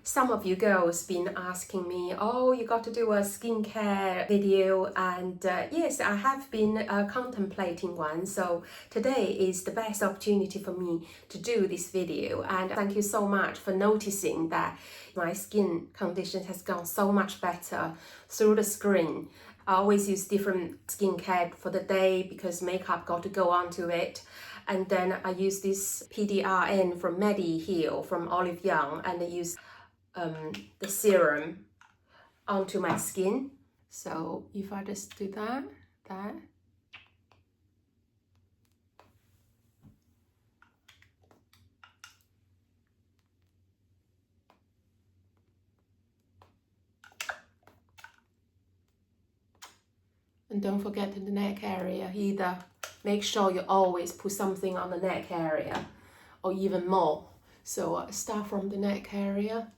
Some of you girls been asking me, oh, you got to do a skincare video, and yes, I have been contemplating one. So today is the best opportunity for me to do this video, and thank you so much for noticing that my skin condition has gone so much better through the screen. I always use different skincare for the day because makeup got to go onto it. And then I use this PDRN from Mediheal from Olive Young, and I use the serum onto my skin. So if I just do that. And don't forget the neck area either. Make sure you always put something on the neck area or even more. So start from the neck area.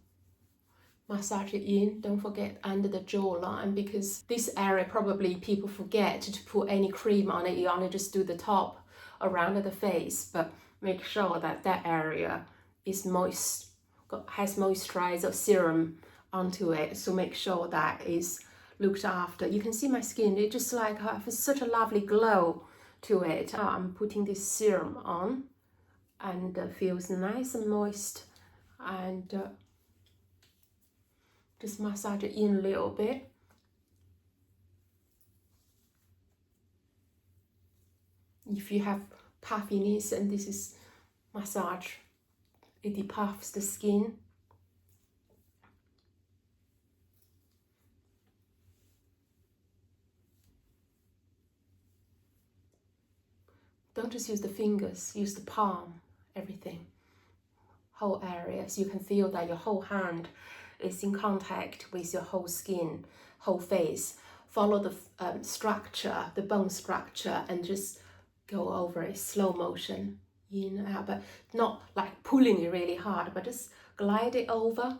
Massage it in. Don't forget under the jawline, because this area probably people forget to put any cream on it. You only just do the top around the face, but make sure that that area is moist, has moisturizer serum onto it. So make sure that is looked after. You can see my skin, it just like has such a lovely glow to it. I'm putting this serum on and feels nice and moist, and just massage it in a little bit. If you have puffiness and this is massage, it depuffs the skin. Don't just use the fingers, use the palm, everything, whole area, so you can feel that your whole hand is in contact with your whole skin, whole face. Follow the structure, the bone structure, and just go over it, slow motion, in and out, but not like pulling it really hard, but just glide it over.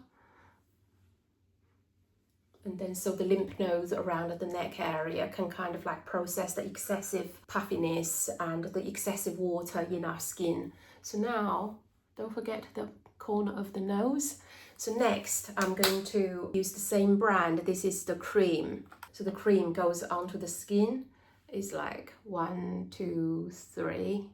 And then so the lymph nodes around the neck area can kind of like process the excessive puffiness and the excessive water in our skin. So now, don't forget the corner of the nose. So next, I'm going to use the same brand. This is the cream. So the cream goes onto the skin. It's like 1, 2, 3.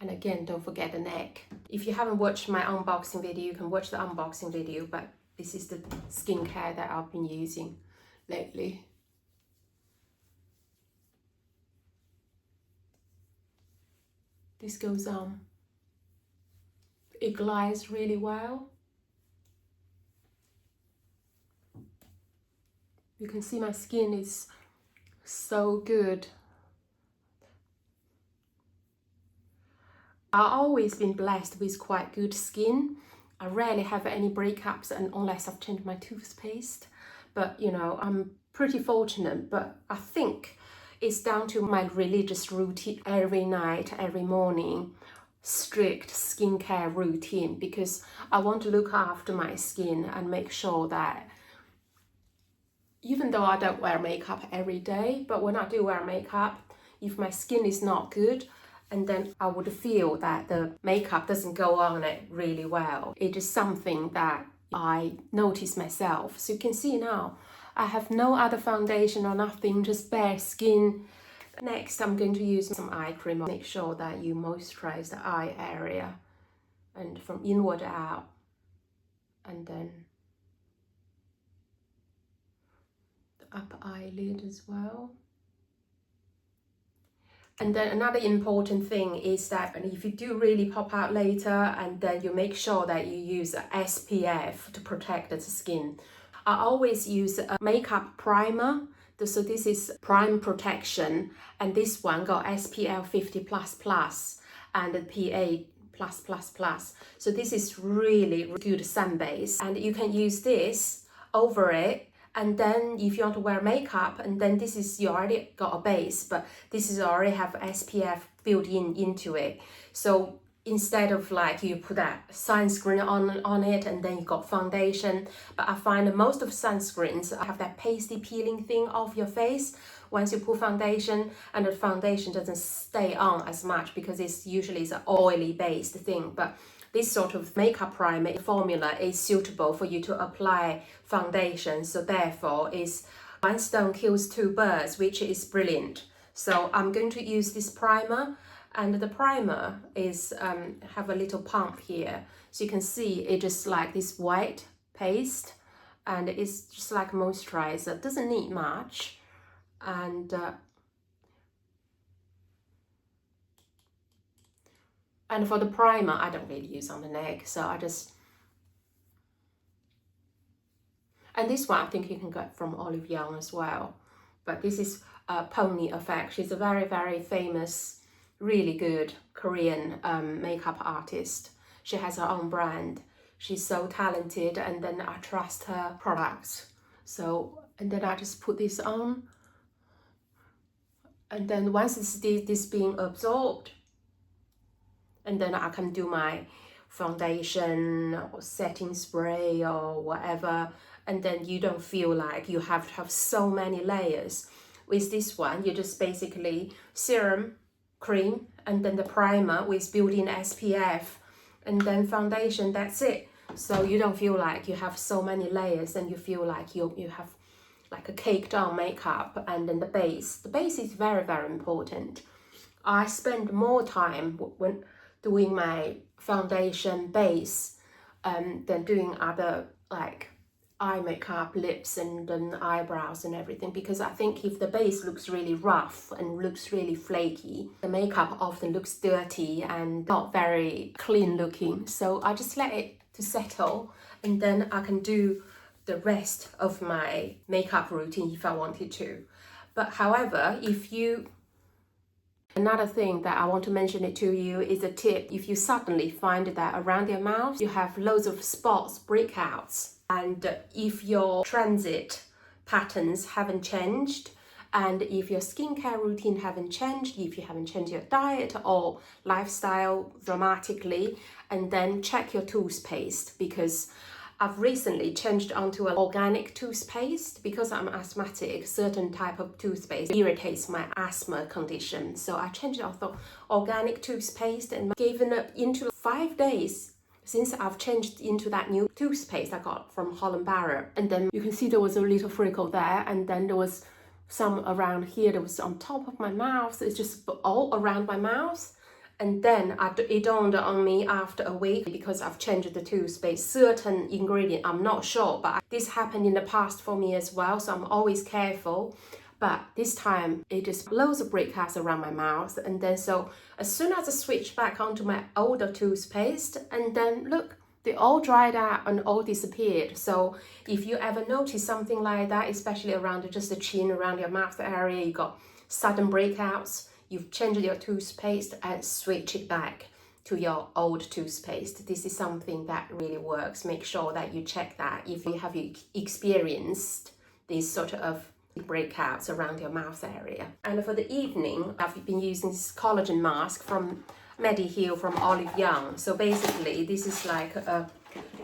And again, don't forget the neck. If you haven't watched my unboxing video, you can watch the unboxing video, but this is the skincare that I've been using lately. This goes on. It glides really well. You can see my skin is so good. I've always been blessed with quite good skin. I rarely have any breakouts unless I've changed my toothpaste. But you know, I'm pretty fortunate, but I think it's down to my religious routine every night, every morning, strict skincare routine, because I want to look after my skin and make sure that even though I don't wear makeup every day, but when I do wear makeup, if my skin is not good, and then I would feel that the makeup doesn't go on it really well. It is something that I notice myself. So you can see now, I have no other foundation or nothing, just bare skin. Next, I'm going to use some eye cream. Make sure that you moisturize the eye area and from inward out. And then the upper eyelid as well. And then another important thing is that if you do really pop out later, and then you make sure that you use SPF to protect the skin. I always use a makeup primer. So this is prime protection, and this one got SPF 50++ and PA+++. So this is really good sun base, and you can use this over it. And then if you want to wear makeup, and then this is, you already got a base, but this is already have SPF built into it. So instead of like you put that sunscreen on it and then you got foundation. But I find that most of sunscreens have that pasty peeling thing off your face once you put foundation, and the foundation doesn't stay on as much because it's usually an oily based thing. But this sort of makeup primer formula is suitable for you to apply foundation, so therefore is one stone kills two birds, which is brilliant. So I'm going to use this primer, and the primer is have a little pump here, so you can see it just like this white paste, and it's just like moisturizer, it doesn't need much. And for the primer, I don't really use on the neck, so I just... And this one I think you can get from Olive Young as well. But this is Pony Effect. She's a very, very famous, really good Korean makeup artist. She has her own brand. She's so talented, and then I trust her products. So, and then I just put this on. And then once this being absorbed, and then I can do my foundation or setting spray or whatever, and then you don't feel like you have to have so many layers. With this one, you just basically serum, cream, and then the primer with built-in SPF, and then foundation, that's it. So you don't feel like you have so many layers, and you feel like you have like a caked on makeup. And then the base is very, very important. I spend more time when doing my foundation base than doing other like eye makeup, lips, and then eyebrows and everything, because I think if the base looks really rough and looks really flaky, the makeup often looks dirty and not very clean looking. So I just let it to settle, and then I can do the rest of my makeup routine if I wanted to. But however, another thing that I want to mention it to you is a tip. If you suddenly find that around your mouth you have loads of spots, breakouts, and if your transit patterns haven't changed, and if your skincare routine haven't changed, if you haven't changed your diet or lifestyle dramatically, and then check your toothpaste, because I've recently changed onto an organic toothpaste because I'm asthmatic. Certain type of toothpaste irritates my asthma condition. So I changed onto organic toothpaste and given up into 5 days since I've changed into that new toothpaste I got from Holland Barrett. And then you can see there was a little freckle there, and then there was some around here that was on top of my mouth. It's just all around my mouth. And then it dawned on me after a week, because I've changed the toothpaste, certain ingredient, I'm not sure, but this happened in the past for me as well, so I'm always careful. But this time, it just loads of breakouts around my mouth. And then so as soon as I switch back onto my older toothpaste, and then look, they all dried out and all disappeared. So if you ever notice something like that, especially around just the chin, around your mouth area, you got sudden breakouts, you've changed your toothpaste, and switch it back to your old toothpaste. This is something that really works. Make sure that you check that if you have experienced these sort of breakouts around your mouth area. And for the evening, I've been using this collagen mask from Mediheal from Olive Young. So basically, this is like a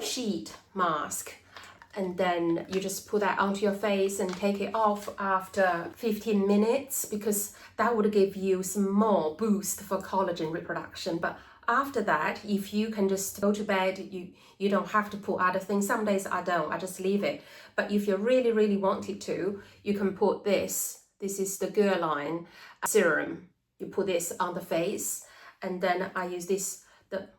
sheet mask, and then you just put that onto your face and take it off after 15 minutes, because that would give you some more boost for collagen reproduction. But after that, if you can just go to bed, you don't have to put other things. Some days I don't, I just leave it. But if you really, really wanted to, you can put this. This is the Guerlain serum. You put this on the face, and then I use this,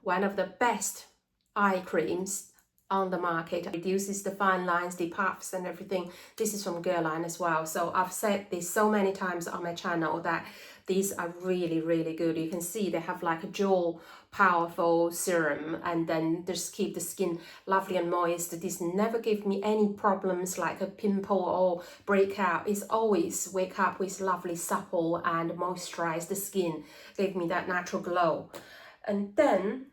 one of the best eye creams on the market. It reduces the fine lines, the puffs and everything. This is from Guerlain as well. So I've said this so many times on my channel that these are really, really good. You can see they have like a dual powerful serum, and then just keep the skin lovely and moist. This never give me any problems like a pimple or breakout. It's always wake up with lovely supple and moisturize the skin, give me that natural glow. And then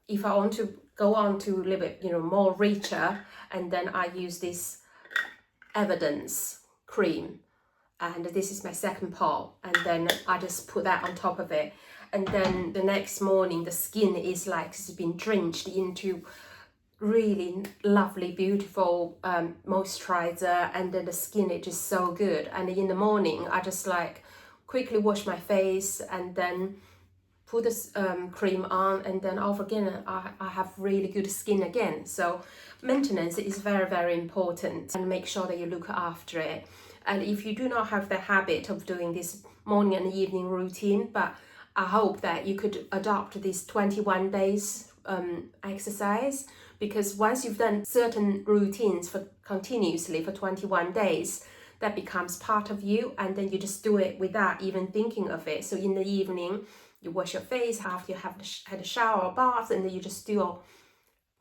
if I want to go on to a little bit, more richer, and then I use this Evidence cream, and this is my second pot, and then I just put that on top of it. and then the next morning the skin is like it's been drenched into really lovely, beautiful moisturizer, and then the skin is just so good. And in the morning I just like quickly wash my face and then put this cream on, and then off again, I have really good skin again. So maintenance is very, very important, and make sure that you look after it. And if you do not have the habit of doing this morning and evening routine, but I hope that you could adopt this 21 days exercise, because once you've done certain routines for continuously for 21 days, that becomes part of you, and then you just do it without even thinking of it. So in the evening, you wash your face after you have had a shower or bath, and then you just do your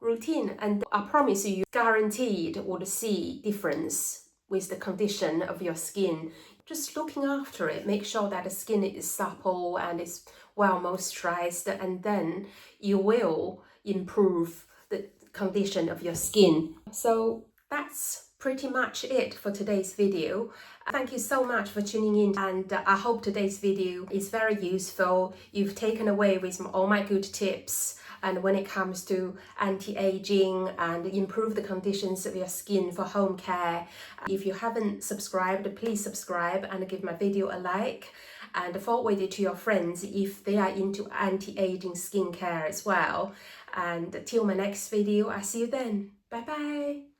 routine. And I promise you, guaranteed will see difference with the condition of your skin. Just looking after it, make sure that the skin is supple and is well moisturized, and then you will improve the condition of your skin. So that's pretty much it for today's video. Thank you so much for tuning in, and I hope today's video is very useful. You've taken away with all my good tips, and when it comes to anti-aging and improve the conditions of your skin for home care. If you haven't subscribed, please subscribe and give my video a like, and forward it to your friends if they are into anti-aging skincare as well. And till my next video, I see you then. Bye bye.